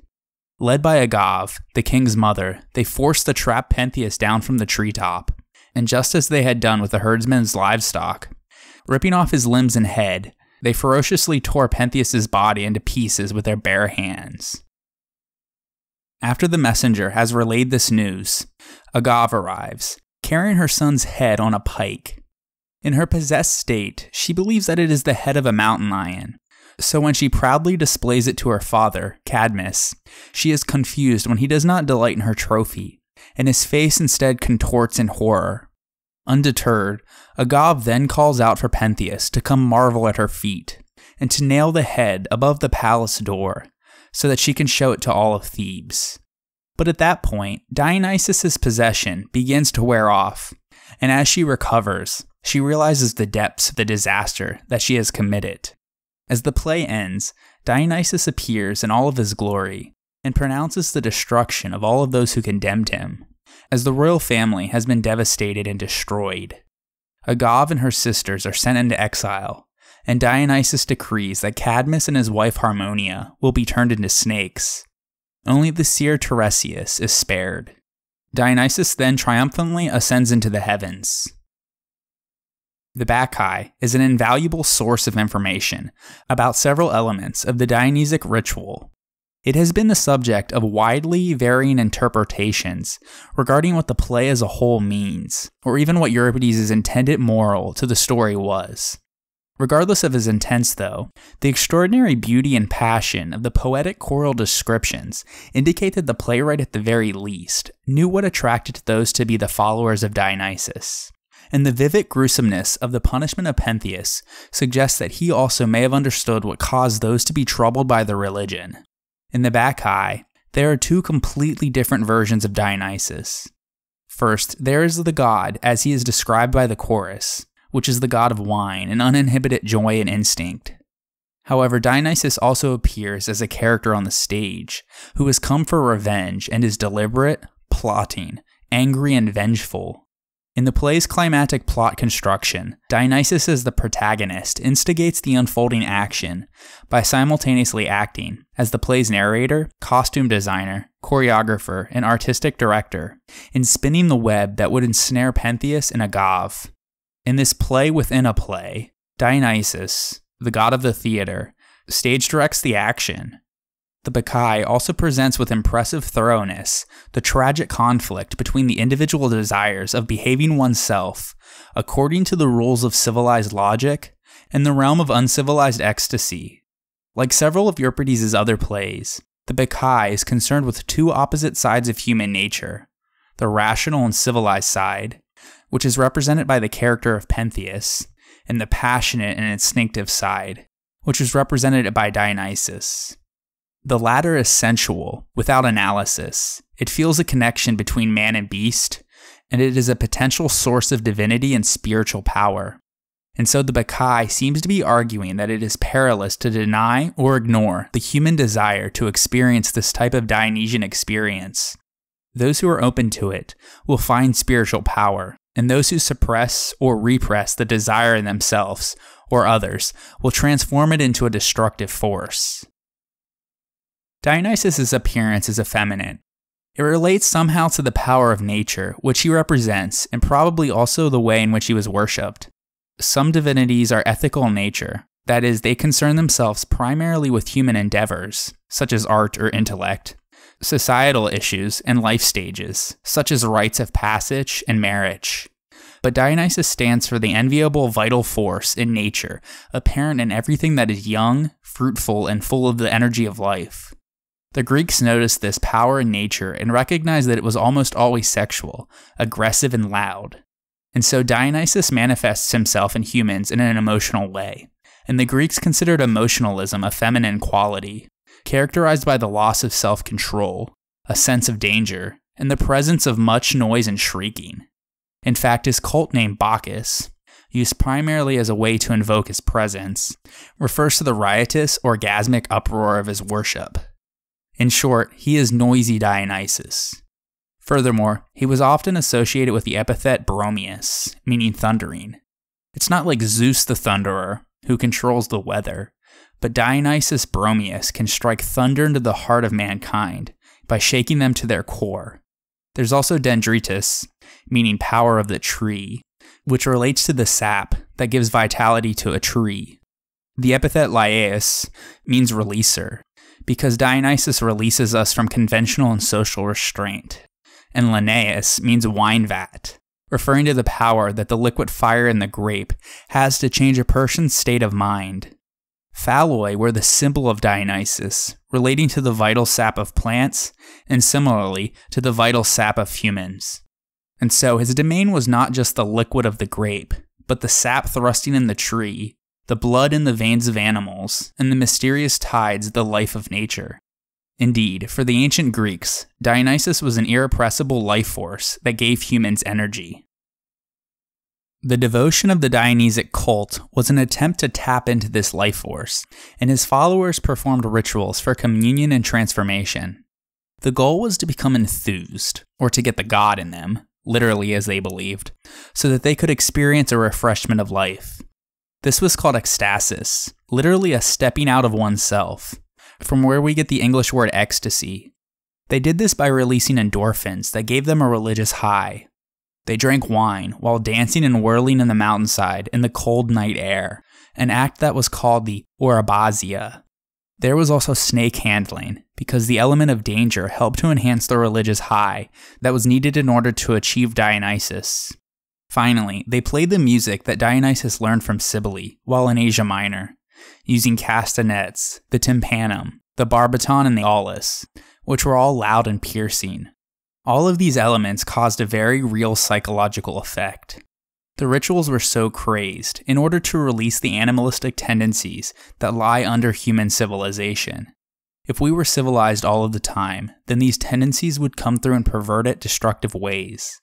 Led by Agave, the king's mother, they forced the trapped Pentheus down from the treetop, and just as they had done with the herdsman's livestock, ripping off his limbs and head, they ferociously tore Pentheus' body into pieces with their bare hands. After the messenger has relayed this news, Agave arrives, carrying her son's head on a pike. In her possessed state, she believes that it is the head of a mountain lion. So when she proudly displays it to her father, Cadmus, she is confused when he does not delight in her trophy, and his face instead contorts in horror. Undeterred, Agave then calls out for Pentheus to come marvel at her feat, and to nail the head above the palace door, so that she can show it to all of Thebes. But at that point, Dionysus' possession begins to wear off, and as she recovers, she realizes the depths of the disaster that she has committed. As the play ends, Dionysus appears in all of his glory, and pronounces the destruction of all of those who condemned him, as the royal family has been devastated and destroyed. Agave and her sisters are sent into exile, and Dionysus decrees that Cadmus and his wife Harmonia will be turned into snakes. Only the seer Tiresias is spared. Dionysus then triumphantly ascends into the heavens. The Bacchae is an invaluable source of information about several elements of the Dionysiac ritual. It has been the subject of widely varying interpretations regarding what the play as a whole means, or even what Euripides' intended moral to the story was. Regardless of his intents, though, the extraordinary beauty and passion of the poetic choral descriptions indicate that the playwright at the very least knew what attracted those to be the followers of Dionysus. And the vivid gruesomeness of the punishment of Pentheus suggests that he also may have understood what caused those to be troubled by the religion. In the Bacchae, there are 2 completely different versions of Dionysus. First, there is the god as he is described by the chorus, which is the god of wine and uninhibited joy and instinct. However, Dionysus also appears as a character on the stage, who has come for revenge and is deliberate, plotting, angry, and vengeful. In the play's climactic plot construction, Dionysus as the protagonist instigates the unfolding action by simultaneously acting as the play's narrator, costume designer, choreographer, and artistic director, in spinning the web that would ensnare Pentheus and Agave. In this play within a play, Dionysus, the god of the theater, stage directs the action. The Bacchae also presents with impressive thoroughness the tragic conflict between the individual desires of behaving oneself according to the rules of civilized logic and the realm of uncivilized ecstasy. Like several of Euripides' other plays, the Bacchae is concerned with two opposite sides of human nature, the rational and civilized side, which is represented by the character of Pentheus, and the passionate and instinctive side, which is represented by Dionysus. The latter is sensual, without analysis. It feels a connection between man and beast, and it is a potential source of divinity and spiritual power. And so the Bacchae seems to be arguing that it is perilous to deny or ignore the human desire to experience this type of Dionysian experience. Those who are open to it will find spiritual power, and those who suppress or repress the desire in themselves or others will transform it into a destructive force. Dionysus' appearance is effeminate. It relates somehow to the power of nature, which he represents, and probably also the way in which he was worshipped. Some divinities are ethical in nature, that is, they concern themselves primarily with human endeavors, such as art or intellect, societal issues, and life stages, such as rites of passage and marriage. But Dionysus stands for the enviable vital force in nature, apparent in everything that is young, fruitful, and full of the energy of life. The Greeks noticed this power in nature and recognized that it was almost always sexual, aggressive, and loud. And so Dionysus manifests himself in humans in an emotional way, and the Greeks considered emotionalism a feminine quality, characterized by the loss of self-control, a sense of danger, and the presence of much noise and shrieking. In fact, his cult name Bacchus, used primarily as a way to invoke his presence, refers to the riotous, orgasmic uproar of his worship. In short, he is noisy Dionysus. Furthermore, he was often associated with the epithet bromius, meaning thundering. It's not like Zeus the Thunderer, who controls the weather, but Dionysus bromius can strike thunder into the heart of mankind by shaking them to their core. There's also dendritus, meaning power of the tree, which relates to the sap that gives vitality to a tree. The epithet laeus means releaser, because Dionysus releases us from conventional and social restraint. And Linnaeus means wine vat, referring to the power that the liquid fire in the grape has to change a person's state of mind. Phalloi were the symbol of Dionysus, relating to the vital sap of plants, and similarly to the vital sap of humans. And so his domain was not just the liquid of the grape, but the sap thrusting in the tree, the blood in the veins of animals, and the mysterious tides, the life of nature. Indeed, for the ancient Greeks, Dionysus was an irrepressible life force that gave humans energy. The devotion of the Dionysiac cult was an attempt to tap into this life force, and his followers performed rituals for communion and transformation. The goal was to become enthused, or to get the god in them, literally as they believed, so that they could experience a refreshment of life. This was called ecstasis, literally a stepping out of oneself, from where we get the English word ecstasy. They did this by releasing endorphins that gave them a religious high. They drank wine while dancing and whirling in the mountainside in the cold night air, an act that was called the Oribazia. There was also snake handling, because the element of danger helped to enhance the religious high that was needed in order to achieve Dionysus. Finally, they played the music that Dionysus learned from Cybele while in Asia Minor, using castanets, the tympanum, the barbiton, and the aulos, which were all loud and piercing. All of these elements caused a very real psychological effect. The rituals were so crazed in order to release the animalistic tendencies that lie under human civilization. If we were civilized all of the time, then these tendencies would come through in perverted, destructive ways.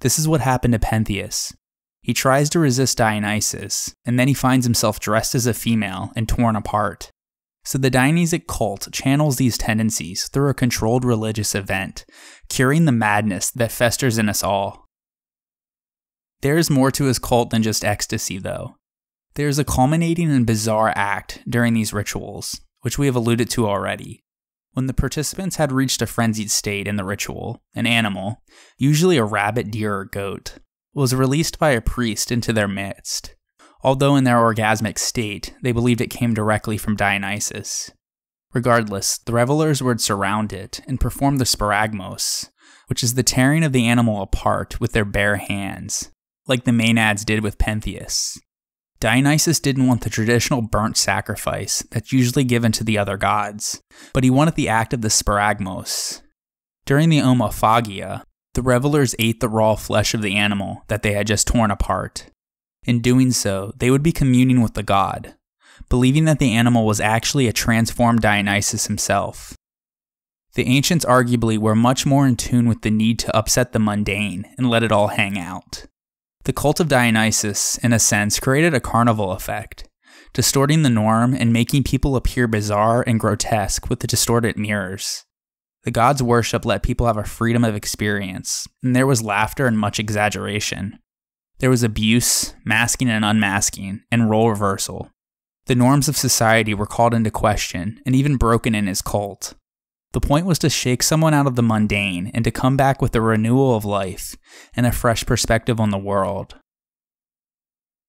This is what happened to Pentheus. He tries to resist Dionysus, and then he finds himself dressed as a female and torn apart. So the Dionysiac cult channels these tendencies through a controlled religious event, curing the madness that festers in us all. There is more to his cult than just ecstasy, though. There is a culminating and bizarre act during these rituals, which we have alluded to already. When the participants had reached a frenzied state in the ritual, an animal, usually a rabbit, deer, or goat, was released by a priest into their midst. although in their orgasmic state, they believed it came directly from Dionysus. Regardless, the revelers would surround it and perform the sparagmos, which is the tearing of the animal apart with their bare hands, like the Maenads did with Pentheus. Dionysus didn't want the traditional burnt sacrifice that's usually given to the other gods, but he wanted the act of the sparagmos. During the omophagia, the revelers ate the raw flesh of the animal that they had just torn apart. In doing so, they would be communing with the god, believing that the animal was actually a transformed Dionysus himself. The ancients arguably were much more in tune with the need to upset the mundane and let it all hang out. The cult of Dionysus, in a sense, created a carnival effect, distorting the norm and making people appear bizarre and grotesque with the distorted mirrors. The god's worship let people have a freedom of experience, and there was laughter and much exaggeration. There was abuse, masking and unmasking, and role reversal. The norms of society were called into question and even broken in his cult. The point was to shake someone out of the mundane and to come back with a renewal of life and a fresh perspective on the world.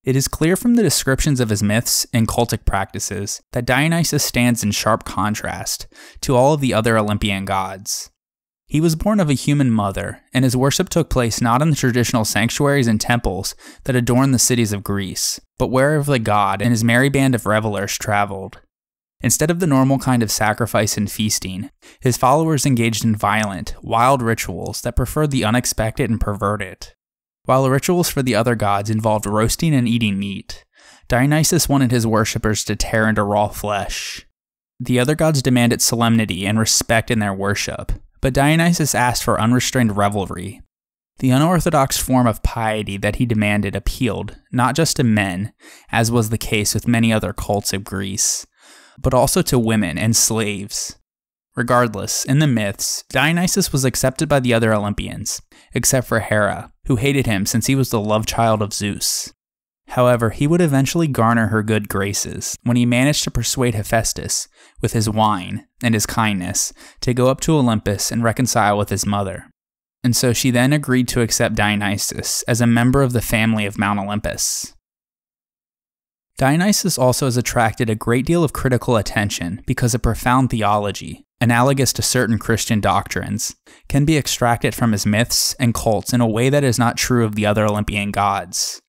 It is clear from the descriptions of his myths and cultic practices that Dionysus stands in sharp contrast to all of the other Olympian gods. He was born of a human mother, and his worship took place not in the traditional sanctuaries and temples that adorn the cities of Greece, but wherever the god and his merry band of revelers traveled. Instead of the normal kind of sacrifice and feasting, his followers engaged in violent, wild rituals that preferred the unexpected and perverted. While the rituals for the other gods involved roasting and eating meat, Dionysus wanted his worshippers to tear into raw flesh. The other gods demanded solemnity and respect in their worship, but Dionysus asked for unrestrained revelry. The unorthodox form of piety that he demanded appealed not just to men, as was the case with many other cults of Greece, but also to women and slaves. Regardless, in the myths, Dionysus was accepted by the other Olympians, except for Hera, who hated him since he was the love child of Zeus. However, he would eventually garner her good graces when he managed to persuade Hephaestus, with his wine and his kindness, to go up to Olympus and reconcile with his mother. And so she then agreed to accept Dionysus as a member of the family of Mount Olympus. Dionysus also has attracted a great deal of critical attention because a profound theology, analogous to certain Christian doctrines, can be extracted from his myths and cults in a way that is not true of the other Olympian gods.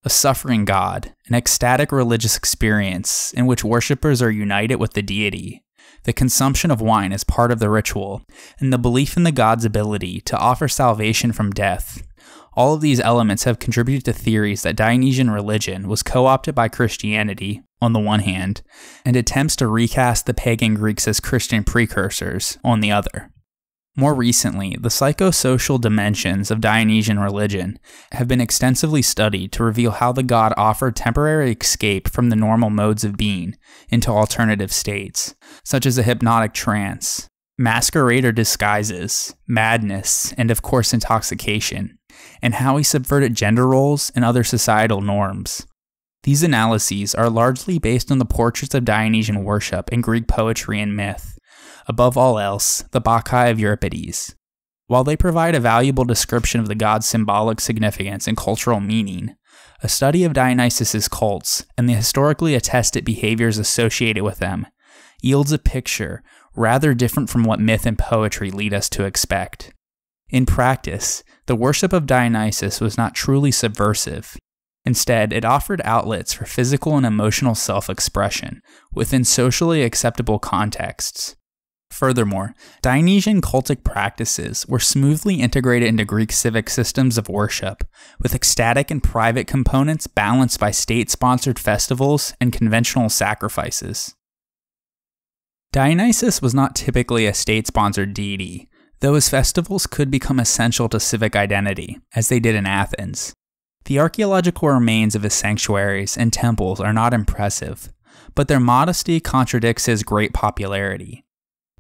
A suffering god, an ecstatic religious experience in which worshippers are united with the deity, the consumption of wine as part of the ritual, and the belief in the god's ability to offer salvation from death. All of these elements have contributed to theories that Dionysian religion was co-opted by Christianity, on the one hand, and attempts to recast the pagan Greeks as Christian precursors, on the other. More recently, the psychosocial dimensions of Dionysian religion have been extensively studied to reveal how the god offered temporary escape from the normal modes of being into alternative states, such as a hypnotic trance, masquerade or disguises, madness, and of course intoxication, and how he subverted gender roles and other societal norms. These analyses are largely based on the portraits of Dionysian worship in Greek poetry and myth, above all else, the Bacchae of Euripides. While they provide a valuable description of the god's symbolic significance and cultural meaning, a study of Dionysus's cults and the historically attested behaviors associated with them yields a picture rather different from what myth and poetry lead us to expect. In practice, the worship of Dionysus was not truly subversive. Instead, it offered outlets for physical and emotional self-expression within socially acceptable contexts. Furthermore, Dionysian cultic practices were smoothly integrated into Greek civic systems of worship, with ecstatic and private components balanced by state-sponsored festivals and conventional sacrifices. Dionysus was not typically a state-sponsored deity, though his festivals could become essential to civic identity, as they did in Athens. The archaeological remains of his sanctuaries and temples are not impressive, but their modesty contradicts his great popularity.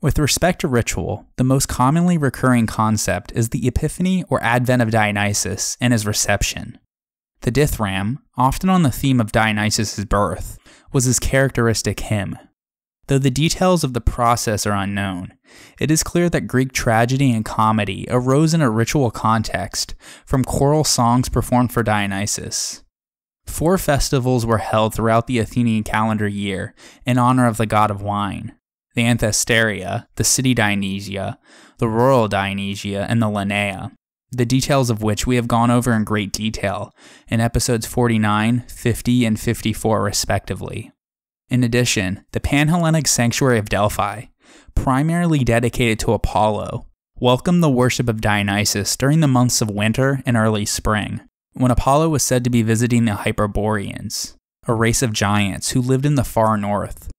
With respect to ritual, the most commonly recurring concept is the epiphany or advent of Dionysus and his reception. The dithram, often on the theme of Dionysus' birth, was his characteristic hymn. Though the details of the process are unknown, it is clear that Greek tragedy and comedy arose in a ritual context from choral songs performed for Dionysus. 4 festivals were held throughout the Athenian calendar year in honor of the god of wine: the Anthesteria, the city Dionysia, the rural Dionysia, and the Linnea, the details of which we have gone over in great detail in episodes 49, 50, and 54 respectively. In addition, the Panhellenic sanctuary of Delphi, primarily dedicated to Apollo, welcomed the worship of Dionysus during the months of winter and early spring, when Apollo was said to be visiting the Hyperboreans, a race of giants who lived in the far north.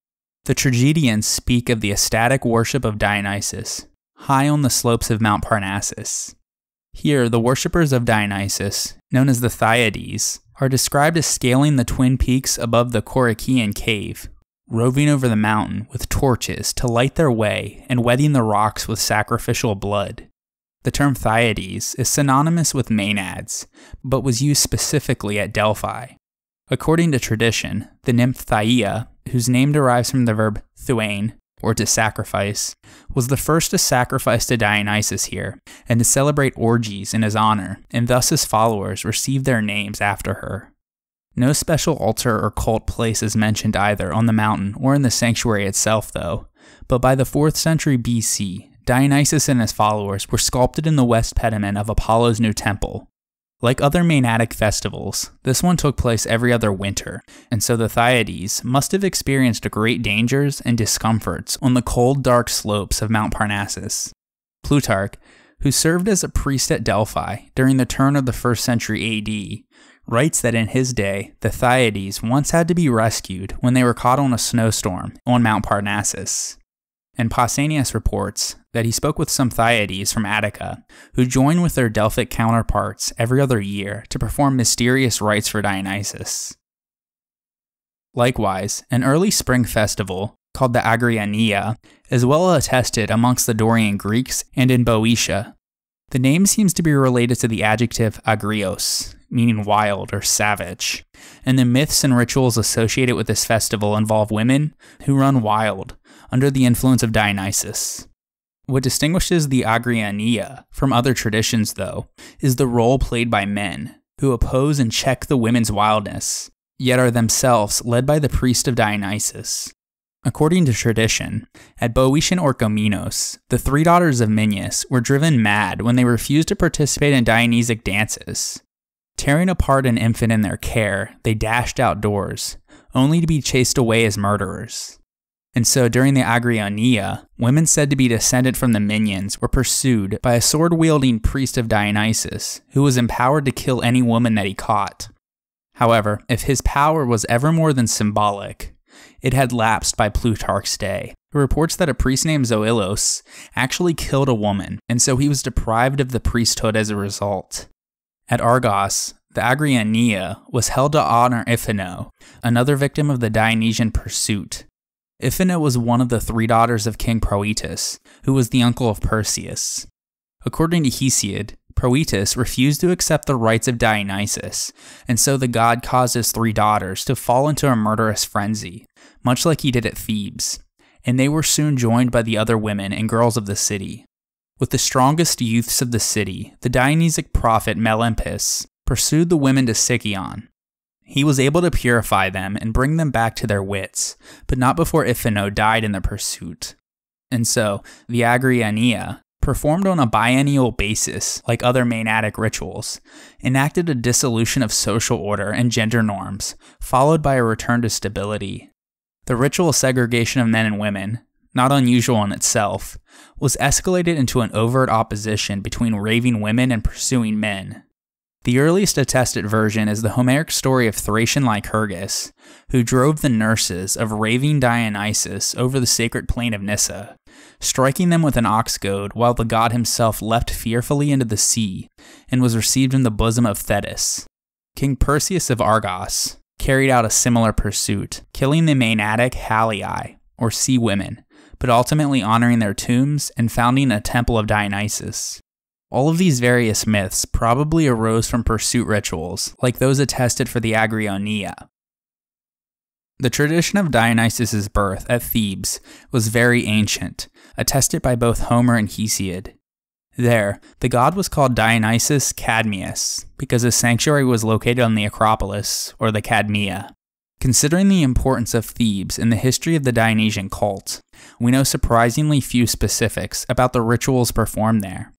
The tragedians speak of the ecstatic worship of Dionysus, high on the slopes of Mount Parnassus. Here, the worshippers of Dionysus, known as the Thyades, are described as scaling the twin peaks above the Korykian cave, roving over the mountain with torches to light their way and wetting the rocks with sacrificial blood. The term Thyades is synonymous with Maenads, but was used specifically at Delphi. According to tradition, the nymph Thaia, whose name derives from the verb thuein, or to sacrifice, was the first to sacrifice to Dionysus here, and to celebrate orgies in his honor, and thus his followers received their names after her. No special altar or cult place is mentioned either on the mountain or in the sanctuary itself though, but by the 4th century BC, Dionysus and his followers were sculpted in the west pediment of Apollo's new temple. Like other Maenadic festivals, this one took place every other winter, and so the Thyades must have experienced great dangers and discomforts on the cold, dark slopes of Mount Parnassus. Plutarch, who served as a priest at Delphi during the turn of the 1st century AD, writes that in his day, the Thyades once had to be rescued when they were caught on a snowstorm on Mount Parnassus. And Pausanias reports that he spoke with some Thyades from Attica, who joined with their Delphic counterparts every other year to perform mysterious rites for Dionysus. Likewise, an early spring festival, called the Agriania, is well attested amongst the Dorian Greeks and in Boeotia. The name seems to be related to the adjective agrios, meaning wild or savage, and the myths and rituals associated with this festival involve women who run wild under the influence of Dionysus. What distinguishes the Agriania from other traditions, though, is the role played by men, who oppose and check the women's wildness, yet are themselves led by the priest of Dionysus. According to tradition, at Boeotian Orchomenos, the 3 daughters of Minyas were driven mad when they refused to participate in Dionysiac dances. Tearing apart an infant in their care, they dashed outdoors, only to be chased away as murderers. And so during the Agriania, women said to be descended from the Minyans were pursued by a sword-wielding priest of Dionysus, who was empowered to kill any woman that he caught. However, if his power was ever more than symbolic, it had lapsed by Plutarch's day, who reports that a priest named Zoilos actually killed a woman, and so he was deprived of the priesthood as a result. At Argos, the Agriania was held to honor Iphino, another victim of the Dionysian pursuit. Iphino was one of the 3 daughters of King Proetus, who was the uncle of Perseus. According to Hesiod, Proetus refused to accept the rights of Dionysus, and so the god caused his 3 daughters to fall into a murderous frenzy, much like he did at Thebes, and they were soon joined by the other women and girls of the city. With the strongest youths of the city, the Dionysiac prophet Melampus pursued the women to Sicyon. He was able to purify them and bring them back to their wits, but not before Iphino died in the pursuit. And so, the Agriania, performed on a biennial basis like other Maenadic rituals, enacted a dissolution of social order and gender norms, followed by a return to stability. The ritual segregation of men and women, not unusual in itself, was escalated into an overt opposition between raving women and pursuing men. The earliest attested version is the Homeric story of Thracian Lycurgus, who drove the nurses of raving Dionysus over the sacred plain of Nyssa, striking them with an ox goad while the god himself leapt fearfully into the sea and was received in the bosom of Thetis. King Perseus of Argos carried out a similar pursuit, killing the Maenadic Halii, or sea women, but ultimately honoring their tombs and founding a temple of Dionysus. All of these various myths probably arose from pursuit rituals, like those attested for the Agriania. The tradition of Dionysus' birth at Thebes was very ancient, attested by both Homer and Hesiod. There, the god was called Dionysius Cadmeus because his sanctuary was located on the Acropolis, or the Cadmea. Considering the importance of Thebes in the history of the Dionysian cult, we know surprisingly few specifics about the rituals performed there.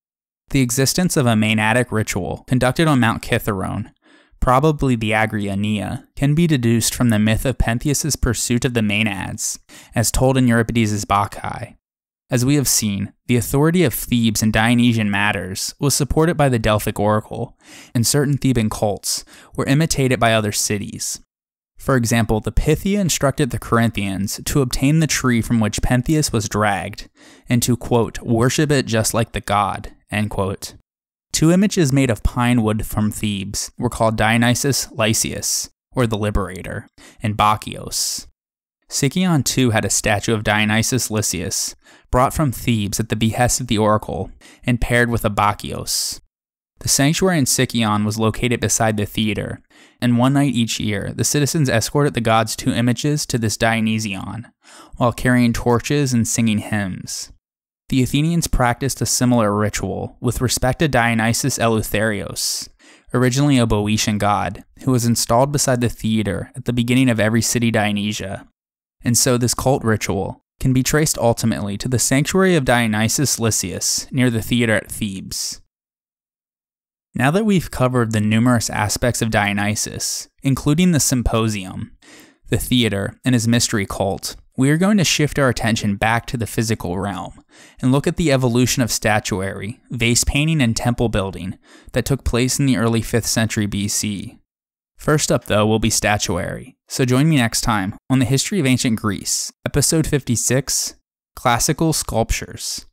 The existence of a Maenadic ritual conducted on Mount Kithaeron, probably the Agriania, can be deduced from the myth of Pentheus's pursuit of the Maenads, as told in Euripides Bacchae. As we have seen, the authority of Thebes in Dionysian matters was supported by the Delphic oracle, and certain Theban cults were imitated by other cities. For example, the Pythia instructed the Corinthians to obtain the tree from which Pentheus was dragged, and to, quote, worship it just like the god, end quote. 2 images made of pine wood from Thebes were called Dionysus Lycius, or the Liberator, and Bacchios. Sicyon too had a statue of Dionysus Lycius, brought from Thebes at the behest of the oracle, and paired with a Bacchios. The sanctuary in Sicyon was located beside the theater, and one night each year, the citizens escorted the god's 2 images to this Dionysion, while carrying torches and singing hymns. The Athenians practiced a similar ritual with respect to Dionysus Eleutherios, originally a Boeotian god, who was installed beside the theater at the beginning of every city Dionysia. And so this cult ritual can be traced ultimately to the sanctuary of Dionysus Lycius near the theater at Thebes. Now that we've covered the numerous aspects of Dionysus, including the symposium, the theater, and his mystery cult, we are going to shift our attention back to the physical realm and look at the evolution of statuary, vase painting, and temple building that took place in the early 5th century BC. First up, though, will be statuary, so join me next time on the History of Ancient Greece, episode 56, Classical Sculptures.